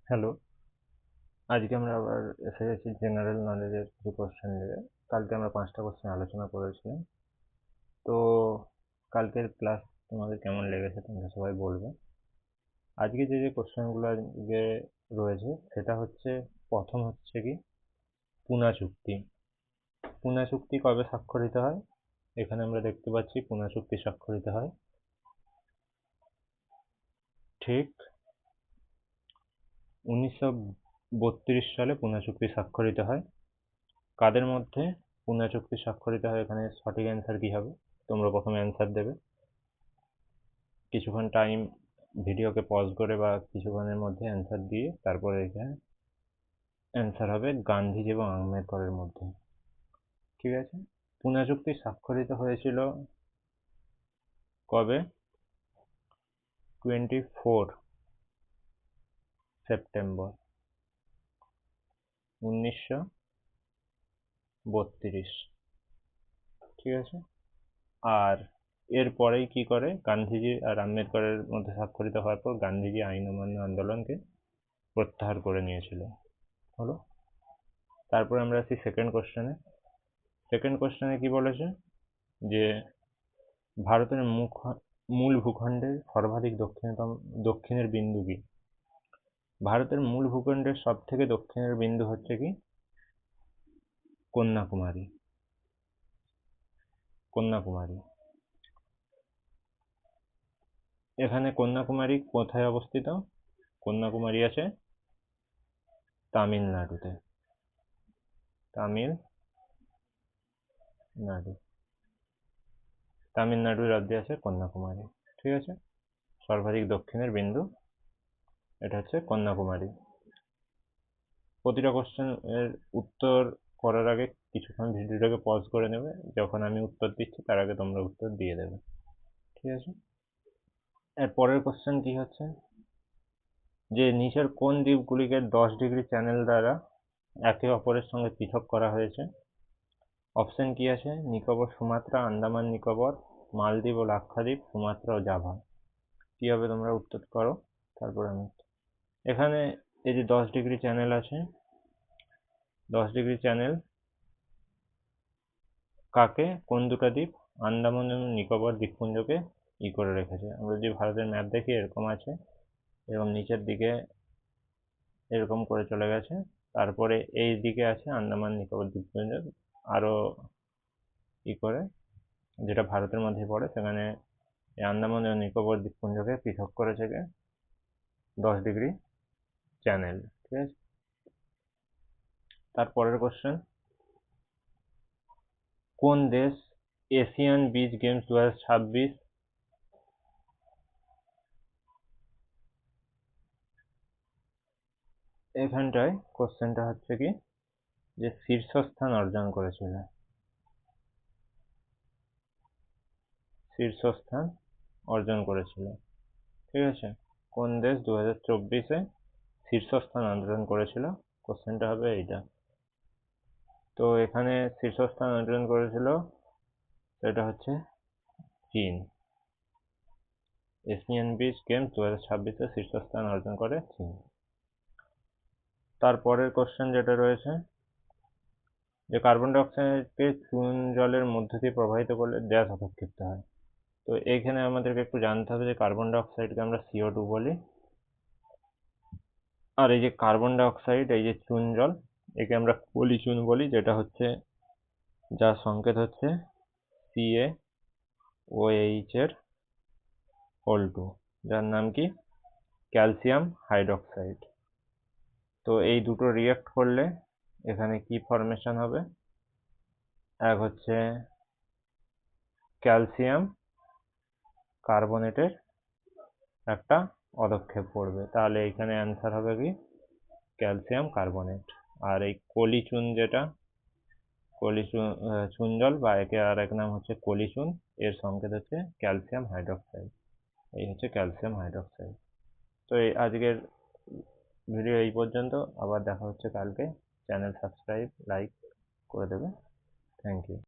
Hello, আজকে আমরা আবার এসে গেছি জেনারেল নলেজের কিছু কোশ্চেন নিয়ে। কালকে আমরা 5টা কোশ্চেন আলোচনা করেছিলাম। তো কালকের ক্লাস তোমাদের কেমন লেগেছে তোমরা সবাই বলবে। আজকে যে কোশ্চেনগুলো আজকে রয়েছে সেটা হচ্ছে, প্রথম হচ্ছে কি পুনা চুক্তি। পুনা চুক্তি কবে স্বাক্ষরিত হয়? এখানে আমরা দেখতে পাচ্ছি পুনা চুক্তি স্বাক্ষরিত হয় ঠিক 1932 সালে পুনা চুক্তি স্বাক্ষরিত হয়। কাদের মধ্যে পুনা চুক্তি স্বাক্ষরিত হয়? এখানে সঠিক অ্যান্সার কি হবে? তোমরা প্রথমে অ্যান্সার দেবে, কিছুক্ষণ টাইম ভিডিওকে পজ করে বা কিছুক্ষণের মধ্যে অ্যান্সার দিয়ে তারপরে এখানে অ্যান্সার হবে গান্ধীজি এবং আম্বেদকরের মধ্যে। ঠিক আছে, পুনা চুক্তি স্বাক্ষরিত হয়েছিল কবে? 24 সেপ্টেম্বর 1932। ঠিক আছে, আর এরপরেই কি করে, গান্ধীজি আর আম্বেদকরের মধ্যে স্বাক্ষরিত হওয়ার পর গান্ধীজি আইন অমান্য আন্দোলনকে প্রত্যাহার করে নিয়েছিল। হলো, তারপরে আমরা আসি সেকেন্ড কোশ্চেনে। সেকেন্ড কোশ্চেনে কি বলেছে যে ভারতের মূল ভূখণ্ডের সর্বাধিক দক্ষিণের বিন্দু কি? ভারতের মূল ভূখণ্ডের সব থেকে দক্ষিণের বিন্দু হচ্ছে কি? কন্যাকুমারী। কন্যাকুমারী, এখানে কন্যাকুমারী কোথায় অবস্থিত? কন্যাকুমারী আছে তামিলনাড়ুতে। তামিলনাড়ু, তামিলনাড়ু রাজ্যে আছে কন্যাকুমারী। ঠিক আছে, সর্বাধিক দক্ষিণের বিন্দু এটা হচ্ছে কন্যাকুমারী। প্রতিটা কোশ্চেন এর উত্তর করার আগে কিছুক্ষণ ভিডিওটাকে পজ করে নেবে, যখন আমি উত্তর দিচ্ছি তার আগে তোমরা উত্তর দিয়ে দেবে। ঠিক আছে, এর পরের কোশ্চেন কি হচ্ছে যে নিচের কোন দ্বীপগুলিকে 10 ডিগ্রি চ্যানেল দ্বারা একে অপরের সঙ্গে পৃথক করা হয়েছে? অপশন কি আছে? নিকোবর, সুমাত্রা, আন্দামান নিকোবর, মালদ্বীপ ও লাক্ষাদ্বীপ, সুমাত্রা ও জাভা। কি হবে তোমরা উত্তর করো, তারপর আমি। এখানে এই যে 10 ডিগ্রি চ্যানেল আছে, 10 ডিগ্রি চ্যানেল কাকে, কোন দুটো দ্বীপ? আন্দামান এবং নিকোবর দ্বীপপুঞ্জকে করে রেখেছে। আমরা যদি ভারতের ম্যাপ দেখি এরকম আছে, এরকম নিচের দিকে এরকম করে চলে গেছে, তারপরে এই দিকে আছে আন্দামান নিকোবর দ্বীপপুঞ্জ, আরো করে যেটা ভারতের মধ্যে পড়ে, সেখানে এই আন্দামান ও নিকোবর দ্বীপপুঞ্জকে পৃথক করেছে 10 ডিগ্রি চ্যানেল। ঠিক আছে, তারপরের কোশ্চেন, কোন দেশ এশিয়ান বিচ গেমস 2026 এখানটায় কোশ্চেনটা হচ্ছে কি যে শীর্ষস্থান অর্জন করেছিল? শীর্ষস্থান অর্জন করেছিল। ঠিক আছে, কোন দেশ 2024-এ শীর্ষস্থান অর্জন করেছিল? কোশ্চেনটা হবে এইটা। তো এখানে শীর্ষস্থান অর্জন করেছিল, এটা হচ্ছে চীন। এশিয়ান বিচ গেমস 2026-এ শীর্ষস্থান অর্জন করে চীন। তারপরের কোশ্চেন যেটা রয়েছে যে কার্বন ডাই অক্সাইডকে চুন জলের মধ্য দিয়ে প্রবাহিত করলে গ্যাস অপক্ষিপ্ত হয়। তো এইখানে আমাদেরকে একটু জানতে হবে যে কার্বন ডাই অক্সাইডকে আমরা CO2 বলি, আর এই যে কার্বন ডাই অক্সাইড, এই যে চুন জল, একে আমরা পলিচুন বলি, যেটা হচ্ছে যার সংকেত হচ্ছে CaOH এর হোল 2, যার নাম কি ক্যালসিয়াম হাইড্রোক্সাইড। তো এই দুটো রিঅ্যাক্ট করলে এখানে কি ফর্মেশন হবে? এক হচ্ছে ক্যালসিয়াম কার্বনেটের একটা পদক্ষেপ পড়বে, তাহলে এখানে অ্যান্সার হবে কি ক্যালসিয়াম কার্বনেট। আর এই কলিচুন, যেটা চুন জল বা একে আর এক নাম হচ্ছে কলিচুন, এর সংকেত হচ্ছে ক্যালসিয়াম হাইড্রোক্সাইড। এই হচ্ছে ক্যালসিয়াম হাইড্রোক্সাইড। তো এই আজকের ভিডিও এই পর্যন্ত, আবার দেখা হচ্ছে কালকে। চ্যানেল সাবস্ক্রাইব লাইক করে দেবে। Thank you.